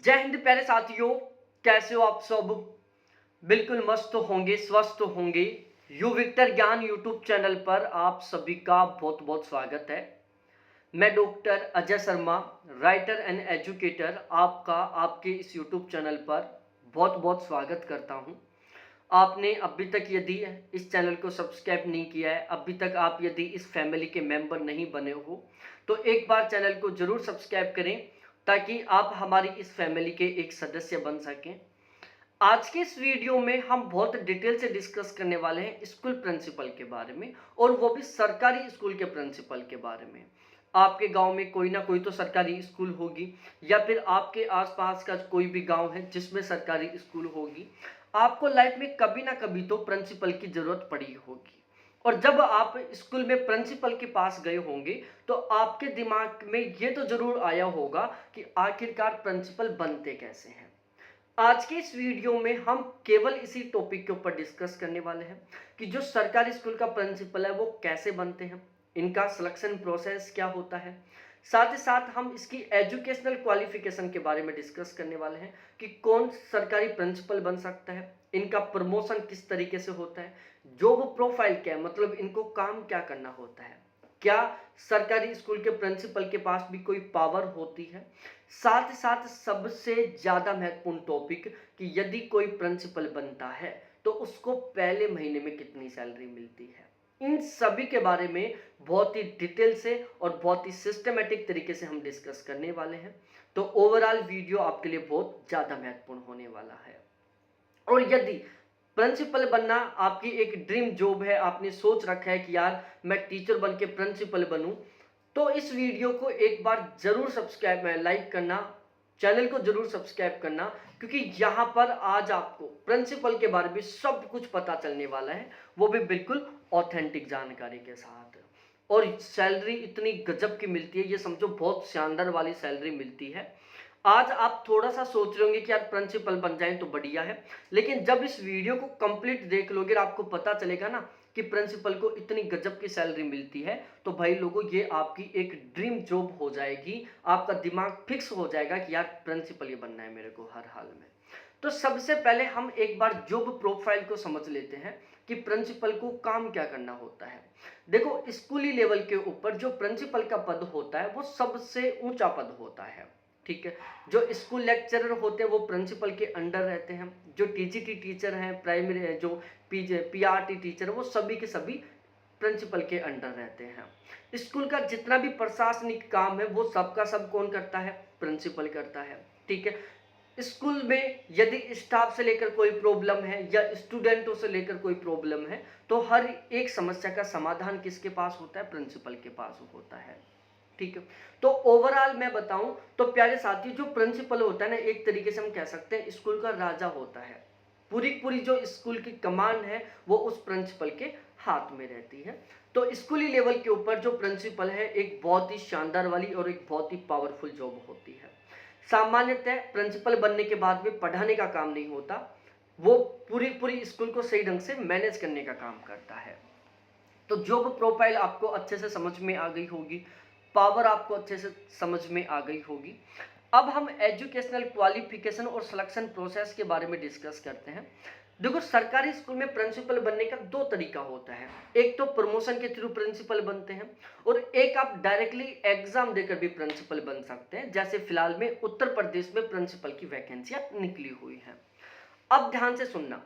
जय हिंद प्यारे साथियों, कैसे हो आप सब। बिल्कुल मस्त होंगे, स्वस्थ होंगे। यू विक्टर ज्ञान यूट्यूब चैनल पर आप सभी का बहुत बहुत स्वागत है। मैं doctor Ajay Sharma, writer and educator, आपका आपके इस यूट्यूब चैनल पर बहुत बहुत स्वागत करता हूं। आपने अभी तक यदि इस चैनल को सब्सक्राइब नहीं किया है, अभी तक आप यदि इस फैमिली के मेंबर नहीं बने हो, तो एक बार चैनल को जरूर सब्सक्राइब करें ताकि आप हमारी इस फैमिली के एक सदस्य बन सकें। आज के इस वीडियो में हम बहुत डिटेल से डिस्कस करने वाले हैं स्कूल प्रिंसिपल के बारे में, और वो भी सरकारी स्कूल के प्रिंसिपल के बारे में। आपके गांव में कोई ना कोई तो सरकारी स्कूल होगी, या फिर आपके आसपास का कोई भी गांव है जिसमें सरकारी स्कूल होगी। आपको लाइफ में कभी ना कभी तो प्रिंसिपल की जरूरत पड़ी होगी, और जब आप स्कूल में प्रिंसिपल के पास गए होंगे तो आपके दिमाग में ये तो जरूर आया होगा कि आखिरकार प्रिंसिपल बनते कैसे हैं। आज के इस वीडियो में हम केवल इसी टॉपिक के ऊपर डिस्कस करने वाले हैं कि जो सरकारी स्कूल का प्रिंसिपल है वो कैसे बनते हैं, इनका सिलेक्शन प्रोसेस क्या होता है। साथ ही साथ हम इसकी एजुकेशनल क्वालिफिकेशन के बारे में डिस्कस करने वाले हैं कि कौन सरकारी प्रिंसिपल बन सकता है, इनका प्रमोशन किस तरीके से होता है, जॉब प्रोफाइल क्या है, मतलब इनको काम क्या करना होता है, क्या सरकारी स्कूल के प्रिंसिपल के पास भी कोई पावर होती है। साथ ही साथ सबसे ज्यादा महत्वपूर्ण टॉपिक कि यदि कोई प्रिंसिपल बनता है तो उसको पहले महीने में कितनी सैलरी मिलती है। इन सभी के बारे में बहुत ही डिटेल से और बहुत ही सिस्टमेटिक तरीके से हम डिस्कस करने वाले हैं। तो ओवरऑल वीडियो आपके लिए बहुत ज्यादा महत्वपूर्ण होने वाला है। और यदि प्रिंसिपल बनना आपकी एक ड्रीम जॉब है, आपने सोच रखा है कि यार मैं टीचर बन के प्रिंसिपल बनूं, तो इस वीडियो को एक बार जरूर सब्सक्राइब में लाइक करना, चैनल को जरूर सब्सक्राइब करना, क्योंकि यहाँ पर आज आपको प्रिंसिपल के बारे में सब कुछ पता चलने वाला है, वो भी बिल्कुल ऑथेंटिक जानकारी के साथ। और सैलरी इतनी गजब की मिलती है, ये समझो बहुत शानदार वाली सैलरी मिलती है। आज आप थोड़ा सा सोच रहे होंगे कि यार प्रिंसिपल बन जाए तो बढ़िया है, लेकिन जब इस वीडियो को कंप्लीट देख लोगे आपको पता चलेगा ना कि प्रिंसिपल को इतनी गजब की सैलरी मिलती है, तो भाई लोगों ये आपकी एक ड्रीम जॉब हो जाएगी। आपका दिमाग फिक्स हो जाएगा कि यार प्रिंसिपल ही बनना है मेरे को हर हाल में। तो सबसे पहले हम एक बार जॉब प्रोफाइल को समझ लेते हैं कि प्रिंसिपल को काम क्या करना होता है। देखो, स्कूली लेवल के ऊपर जो प्रिंसिपल का पद होता है वो सबसे ऊंचा पद होता है, ठीक है। जो स्कूल लेक्चरर होते हैं वो प्रिंसिपल के अंडर रहते हैं। जो टीजीटी टीचर हैं, प्राइमरी जो पीआरटी टीचर है, वो सभी के सभी प्रिंसिपल के अंडर रहते हैं। स्कूल का जितना भी प्रशासनिक काम है वो सबका सब कौन करता है, प्रिंसिपल करता है, ठीक है। स्कूल में यदि स्टाफ से लेकर कोई प्रॉब्लम है या स्टूडेंटों से लेकर कोई प्रॉब्लम है, तो हर एक समस्या का समाधान किसके पास होता है, प्रिंसिपल के पास होता है, ठीक है। तो ओवरऑल मैं बताऊं तो प्यारे साथियों, जो प्रिंसिपल होता है ना, एक तरीके से हम कह सकते हैं स्कूल का राजा होता है। पूरी पूरी जो स्कूल की कमांड है वो उस प्रिंसिपल के हाथ में रहती है। तो स्कूली लेवल के ऊपर जो प्रिंसिपल है एक बहुत ही शानदार वाली और एक बहुत ही पावरफुल जॉब होती है। सामान्यतः प्रिंसिपल बनने के बाद में पढ़ाने का काम नहीं होता, वो पूरी पूरी स्कूल को सही ढंग से मैनेज करने का काम करता है। तो जॉब प्रोफाइल आपको अच्छे से समझ में आ गई होगी, पावर आपको अच्छे से समझ में आ गई होगी। अब हम एजुकेशनल क्वालिफिकेशन और सिलेक्शन प्रोसेस के बारे में डिस्कस करते हैं। देखो, सरकारी स्कूल में प्रिंसिपल बनने का दो तरीका होता है। एक तो प्रमोशन के थ्रू प्रिंसिपल बनते हैं, और एक आप डायरेक्टली एग्जाम देकर भी प्रिंसिपल बन सकते हैं, जैसे फिलहाल में उत्तर प्रदेश में प्रिंसिपल की वैकेंसियां निकली हुई हैं। अब ध्यान से सुनना,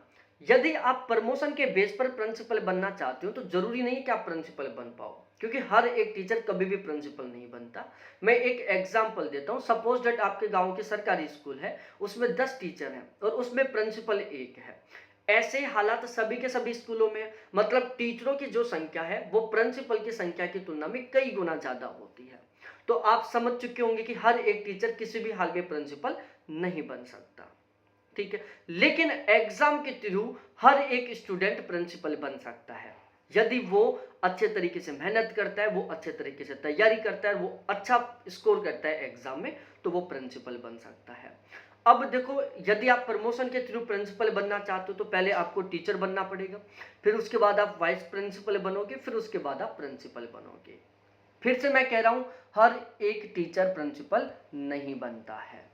यदि आप प्रमोशन के बेस पर प्रिंसिपल बनना चाहते हो तो जरूरी नहीं कि आप प्रिंसिपल बन पाओ, क्योंकि हर एक टीचर कभी भी प्रिंसिपल नहीं बनता। मैं एक एग्जांपल देता हूं। सपोज दैट आपके गांव के सरकारी स्कूल है, उसमें 10 टीचर हैं और उसमें प्रिंसिपल एक है। ऐसे हालात सभी के सभी स्कूलों में है, मतलब टीचरों की जो संख्या है वो प्रिंसिपल की संख्या की तुलना में कई गुना ज्यादा होती है। तो आप समझ चुके होंगे कि हर एक टीचर किसी भी हाल में प्रिंसिपल नहीं बन सकता, ठीक है। लेकिन एग्जाम के थ्रू हर एक स्टूडेंट प्रिंसिपल बन सकता है, यदि वो अच्छे तरीके से मेहनत करता है, वो अच्छे तरीके से तैयारी करता है, वो अच्छा स्कोर करता है एग्जाम में, तो वो प्रिंसिपल बन सकता है। अब देखो, यदि आप प्रमोशन के थ्रू प्रिंसिपल बनना चाहते हो तो पहले आपको टीचर बनना पड़ेगा, फिर उसके बाद आप वाइस प्रिंसिपल बनोगे, फिर उसके बाद आप प्रिंसिपल बनोगे। फिर से मैं कह रहा हूं, हर एक टीचर प्रिंसिपल नहीं बनता है।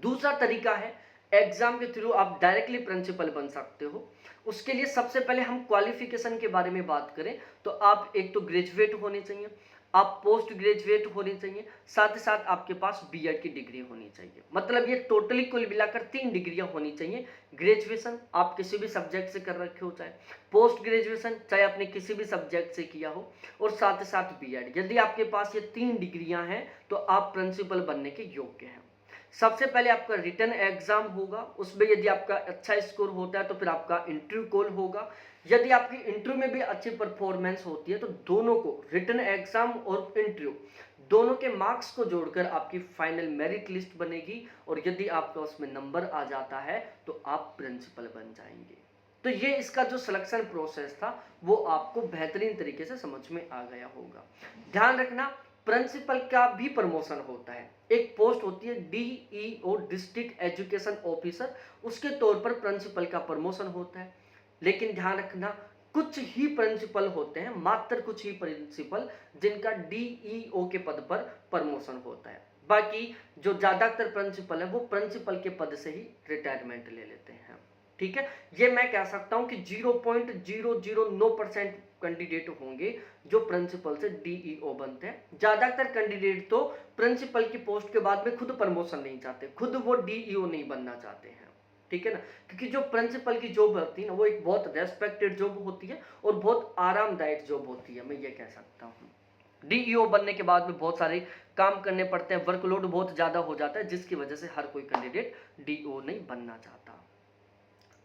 दूसरा तरीका है, एग्जाम के थ्रू आप डायरेक्टली प्रिंसिपल बन सकते हो। उसके लिए सबसे पहले हम क्वालिफिकेशन के बारे में बात करें तो आप एक तो ग्रेजुएट होने चाहिए, आप पोस्ट ग्रेजुएट होने चाहिए, साथ ही साथ आपके पास बीएड की डिग्री होनी चाहिए। मतलब ये टोटली कुल मिलाकर 3 डिग्रियां होनी चाहिए। ग्रेजुएशन आप किसी भी सब्जेक्ट से कर रखे हो, चाहे पोस्ट ग्रेजुएशन चाहे आपने किसी भी सब्जेक्ट से किया हो, और साथ ही साथ बीएड। यदि आपके पास ये 3 डिग्रियां हैं तो आप प्रिंसिपल बनने के योग्य हैं। सबसे पहले आपका रिटन एग्जाम होगा, उसमें यदि आपका अच्छा स्कोर होता है तो फिर आपका इंटरव्यू कॉल होगा। यदि आपकी इंटरव्यू में भी अच्छी परफॉर्मेंस होती है तो दोनों को, रिटन एग्जाम और इंटरव्यू दोनों के मार्क्स को जोड़कर आपकी फाइनल मेरिट लिस्ट बनेगी, और यदि आपका उसमें नंबर आ जाता है तो आप प्रिंसिपल बन जाएंगे। तो ये इसका जो सिलेक्शन प्रोसेस था वो आपको बेहतरीन तरीके से समझ में आ गया होगा। ध्यान रखना, प्रिंसिपल का भी प्रमोशन होता है। एक पोस्ट होती है डीईओ, डिस्ट्रिक्ट एजुकेशन ऑफिसर, उसके तौर पर प्रिंसिपल का प्रमोशन होता है। लेकिन ध्यान रखना, कुछ ही प्रिंसिपल होते हैं, मात्र कुछ ही प्रिंसिपल जिनका डीईओ के पद पर प्रमोशन होता है। बाकी जो ज्यादातर प्रिंसिपल है वो प्रिंसिपल के पद से ही रिटायरमेंट ले लेते हैं। ठीक है, ये मैं कह सकता हूं कि 0.009% कैंडिडेट होंगे जो प्रिंसिपल से डीईओ बनते हैं। ज्यादातर कैंडिडेट तो प्रिंसिपल की पोस्ट के बाद में खुद प्रमोशन नहीं चाहते, खुद वो डीईओ नहीं बनना चाहते हैं। ठीक है ना, क्योंकि जो प्रिंसिपल की जॉब होती है ना वो एक बहुत रेस्पेक्टेड जॉब होती है और बहुत आरामदायक जॉब होती है, मैं ये कह सकता हूँ। डीईओ बनने के बाद में बहुत सारे काम करने पड़ते हैं, वर्कलोड बहुत ज्यादा हो जाता है, जिसकी वजह से हर कोई कैंडिडेट डीईओ नहीं बनना चाहता।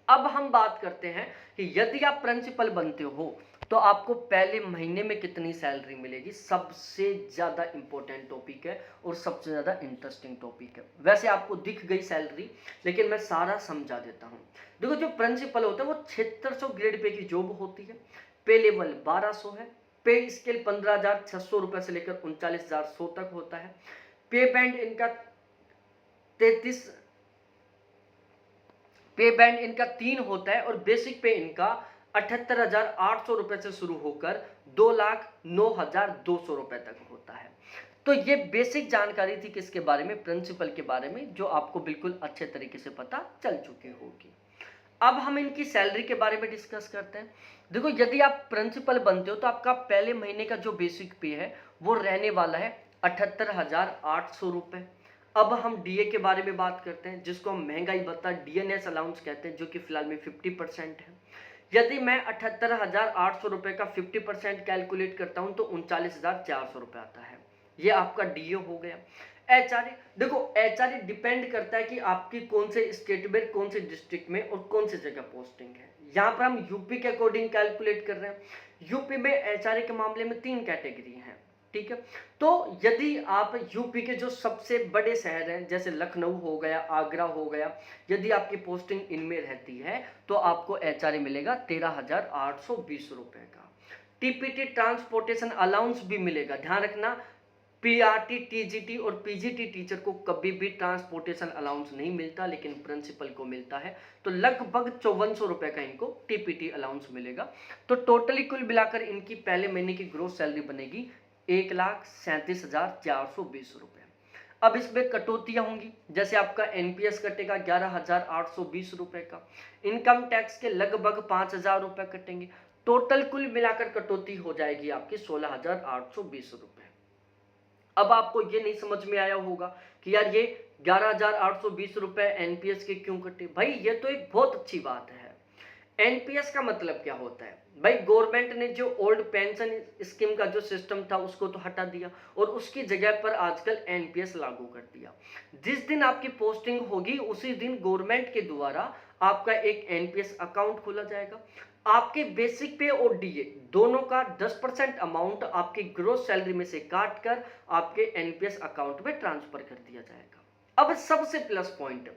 अब हम बात करते हैं कि यदि आप प्रिंसिपल बनते हो तो आपको पहले महीने में कितनी सैलरी मिलेगी। सबसे ज्यादा इंपॉर्टेंट टॉपिक है और सबसे ज्यादा इंटरेस्टिंग टॉपिक है। वैसे आपको दिख गई सैलरी, लेकिन मैं सारा समझा देता हूं। देखो, जो प्रिंसिपल होता है वो 7600 ग्रेड पे की जॉब होती है। पे लेवल 1200 है। पे स्केल 15,600 रुपए से लेकर 39,100 तक होता है। पे बैंड इनका 33, पे बैंड इनका 3 होता है, और बेसिक पे इनका 78,800 रुपए से शुरू होकर 2,09,200 रुपए तक होता है। तो ये बेसिक जानकारी थी किसके बारे में, प्रिंसिपल के बारे में, जो आपको बिल्कुल अच्छे तरीके से पता चल चुकी होगी। अब हम इनकी सैलरी के बारे में डिस्कस करते हैं। देखो, यदि आप प्रिंसिपल बनते हो तो आपका पहले महीने का जो बेसिक पे है वो रहने वाला है 78,800 रुपए। अब हम डीए के बारे में बात करते हैं, जिसको हम महंगाई भत्ता डीएनएस अलाउंस कहते हैं, जो कि फिलहाल में 50% है। यदि मैं 78,800 रुपए का 50% कैलकुलेट करता हूं तो 39,400 रुपए आता है। ये आपका डीए हो गया। एचआरए, देखो एचआरए डिपेंड करता है कि आपकी कौन से स्टेट में, कौन से डिस्ट्रिक्ट में और कौन सी जगह पोस्टिंग है। यहाँ पर हम यूपी के अकॉर्डिंग कैलकुलेट कर रहे हैं। यूपी में एचआरए के मामले में 3 कैटेगरी हैं। ठीक है, तो यदि आप यूपी के जो सबसे बड़े शहर हैं, जैसे लखनऊ हो गया, आगरा हो गया, यदि आपकी पोस्टिंग इनमें रहती है तो आपको एचआरए मिलेगा 13,820 रुपए का। टीपीटी ट्रांसपोर्टेशन अलाउंस भी मिलेगा। ध्यान रखना, पीआरटी, टीजीटी और पीजीटी टीचर को कभी भी ट्रांसपोर्टेशन अलाउंस नहीं मिलता, लेकिन प्रिंसिपल को मिलता है। तो लगभग 5400 रुपए का इनको टीपीटी अलाउंस मिलेगा। तो टोटली कुल मिलाकर इनकी पहले महीने की ग्रोस सैलरी बनेगी 1,37,420 रुपए। अब इसमें कटौतियां होंगी, जैसे आपका एनपीएस कटेगा 11,820 रुपए का, इनकम टैक्स के लगभग 5,000 रुपए कटेंगे। टोटल कुल मिलाकर कटौती हो जाएगी आपकी 16,820 रुपए। अब आपको ये नहीं समझ में आया होगा कि यार ये 11,820 रुपए एनपीएस के क्यों कटे। भाई ये तो एक बहुत अच्छी बात है। एनपीएस का मतलब क्या होता है भाई, गवर्नमेंट ने जो ओल्ड पेंशन स्कीम का जो सिस्टम था उसको तो हटा दिया और उसकी जगह पर आजकल एनपीएस लागू कर दिया। जिस दिन आपकी पोस्टिंग होगी उसी दिन गवर्नमेंट के द्वारा आपका एक एनपीएस अकाउंट खोला जाएगा। आपके बेसिक पे और डीए दोनों का 10% अमाउंट आपकी ग्रोस सैलरी में से काट कर आपके एनपीएस अकाउंट में ट्रांसफर कर दिया जाएगा। अब सबसे प्लस पॉइंट,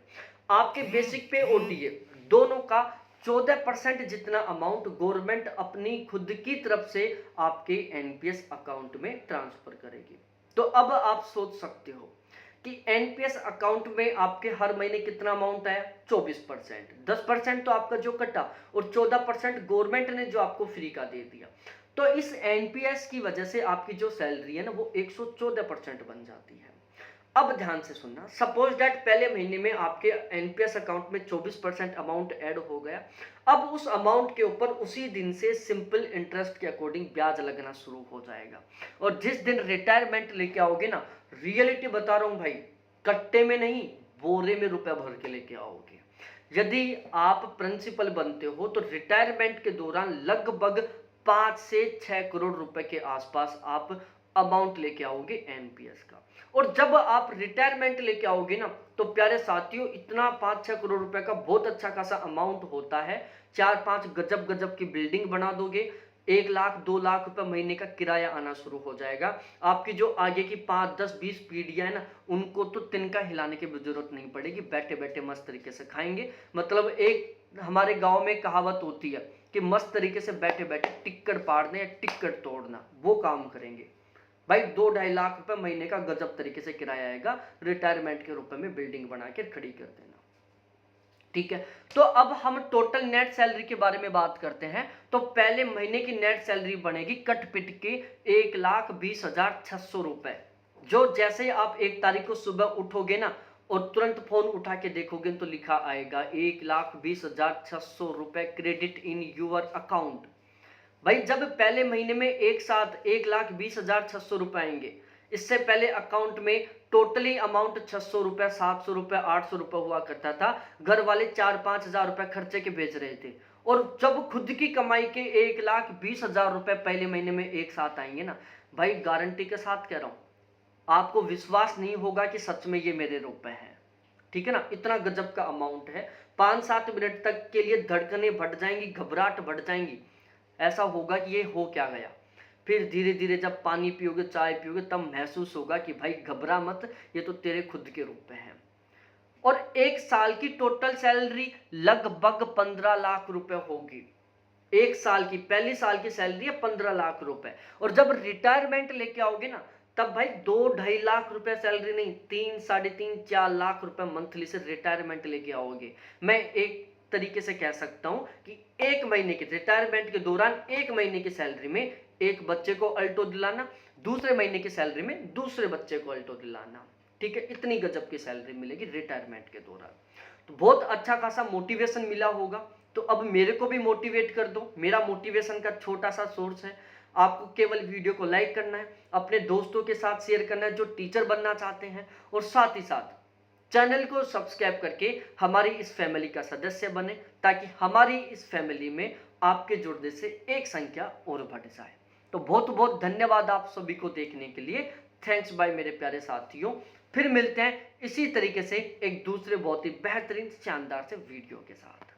आपके बेसिक पे और डीए दोनों का 14% जितना अमाउंट गवर्नमेंट अपनी खुद की तरफ से आपके एनपीएस अकाउंट में ट्रांसफर करेगी। तो अब आप सोच सकते हो कि एनपीएस अकाउंट में आपके हर महीने कितना अमाउंट आया, 24%। 10% तो आपका जो कटा और 14% गवर्नमेंट ने जो आपको फ्री का दे दिया। तो इस एनपीएस की वजह से आपकी जो सैलरी है ना वो 114% बन जाती है। अब ध्यान से सुनना, सपोज दैट पहले महीने में आपके एनपीएस अकाउंट में 24% अमाउंट ऐड हो गया। अब उस अमाउंट के ऊपर उसी दिन से सिंपल इंटरेस्ट के अकॉर्डिंग ब्याज लगना शुरू हो जाएगा। और जिस दिन रिटायरमेंट लेके आओगे ना, रियलिटी बता रहा हूं भाई, कट्टे में नहीं, बोरे में रुपया भर के लेके आओगे। यदि आप प्रिंसिपल बनते हो तो रिटायरमेंट के दौरान लगभग 5 से 6 करोड़ रुपए के आसपास आप अमाउंट लेके आओगे एनपीएस का। और जब आप रिटायरमेंट लेके आओगे ना, तो प्यारे साथियों, इतना 5-6 करोड़ रुपए का बहुत अच्छा खासा अमाउंट होता है। 4-5 गजब गजब की बिल्डिंग बना दोगे, 1 लाख 2 लाख रुपए महीने का किराया आना शुरू हो जाएगा। आपकी जो आगे की 5, 10, 20 पीढ़ियां है ना, उनको तो तिनका हिलाने की भी जरूरत नहीं पड़ेगी, बैठे बैठे मस्त तरीके से खाएंगे। मतलब एक हमारे गांव में कहावत होती है कि मस्त तरीके से बैठे बैठे टिक्कट पाड़ना या टिक्कट तोड़ना, वो काम करेंगे भाई। 2-2.5 लाख रुपए महीने का गजब तरीके से किराया आएगा, रिटायरमेंट के रुपए में बिल्डिंग बना के खड़ी कर देना। ठीक है, तो अब हम टोटल नेट सैलरी के बारे में बात करते हैं। तो पहले महीने की नेट सैलरी बनेगी कट पिट के 1,20,600 रुपए। जो जैसे ही आप 1 तारीख को सुबह उठोगे ना और तुरंत फोन उठा के देखोगे तो लिखा आएगा 1,20,600 रुपए क्रेडिट इन यूर अकाउंट। भाई जब पहले महीने में एक साथ 1,20,600 रुपए आएंगे, इससे पहले अकाउंट में टोटली अमाउंट 600 रुपए, 700 रुपए, 800 रुपए हुआ करता था। घर वाले 4-5 हजार रुपए खर्चे के भेज रहे थे। और जब खुद की कमाई के 1,20,000 रुपए पहले महीने में एक साथ आएंगे ना, भाई गारंटी के साथ कह रहा हूं, आपको विश्वास नहीं होगा कि सच में ये मेरे रुपए हैं। ठीक है ना, इतना गजब का अमाउंट है। 5-7 मिनट तक के लिए धड़कनें बढ़ जाएंगी, घबराहट बढ़ जाएंगी, ऐसा होगा कि ये हो क्या गया। फिर धीरे धीरे जब पानी पियोगे, चाय पियोगे, तब महसूस होगा कि भाई घबरा मत, ये तो तेरे खुद के रुपए हैं। और 1 साल की टोटल सैलरी लगभग 15 लाख रुपए होगी। 1 साल की, पहली साल की सैलरी है 15 लाख रुपए। और जब रिटायरमेंट लेके आओगे ना, तब भाई 2-2.5 लाख रुपए सैलरी नहीं, 3, 3.5, 4 लाख रुपए मंथली से रिटायरमेंट लेके आओगे। मैं एक तरीके से कह सकता हूं कि 1 महीने के रिटायरमेंट के दौरान 1 महीने की सैलरी में एक बच्चे को अल्टो दिलाना, दूसरे महीने की सैलरी में दूसरे बच्चे को अल्टो दिलाना। ठीक है, इतनी गजब की सैलरी मिलेगी रिटायरमेंट के दौरान। तो बहुत अच्छा खासा मोटिवेशन मिला होगा। तो अब मेरे को भी मोटिवेट कर दो, मेरा मोटिवेशन का छोटा सा सोर्स है। आपको केवल वीडियो को लाइक करना है, अपने दोस्तों के साथ शेयर करना है जो टीचर बनना चाहते हैं, और साथ ही साथ चैनल को सब्सक्राइब करके हमारी इस फैमिली का सदस्य बने, ताकि हमारी इस फैमिली में आपके जुड़ने से एक संख्या और बढ़ जाए। तो बहुत बहुत धन्यवाद आप सभी को देखने के लिए। थैंक्स बाय मेरे प्यारे साथियों। फिर मिलते हैं इसी तरीके से एक दूसरे बहुत ही बेहतरीन शानदार से वीडियो के साथ।